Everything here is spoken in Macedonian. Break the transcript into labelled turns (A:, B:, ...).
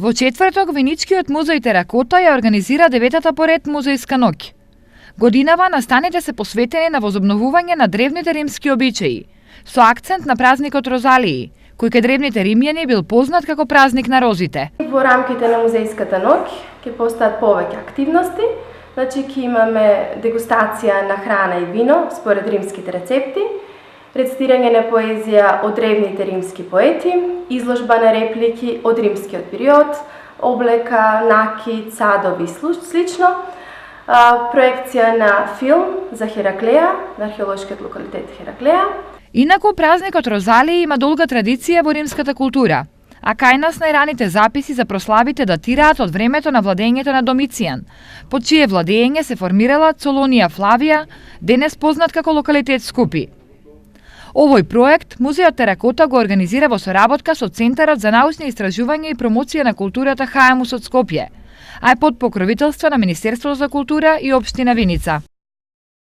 A: Во четврток Виничкиот музеј Теракота ја организира 9-та поред музејска ноќ. Годинава настаните се посветени на возобновување на древните римски обичаи, со акцент на празникот Розалии, кој кај древните римјани бил познат како празник на розите.
B: Во рамките на музејската ноќ ќе постаат повеќе активности, значи ќе имаме дегустација на храна и вино според римските рецепти, рецитирање на поезија од древните римски поети, изложба на реплики од римскиот период, облека, накид, садови и слично, проекција на филм за Хераклеја, на археолошкиот локалитет Хераклеја.
A: Инаку празникот Розалија има долга традиција во римската култура, а кај нас најраните записи за прославите датираат од времето на владењето на Домицијан, под чие владење се формирала Цолонија Флавија, денес познат како локалитет Скупи. Овој проект Музејот Теракота го организира во соработка со Центарот за научни истражувања и промоција на културата ХАЕМУС од Скопје, а е под покровителство на Министерството за култура и Општина Виница.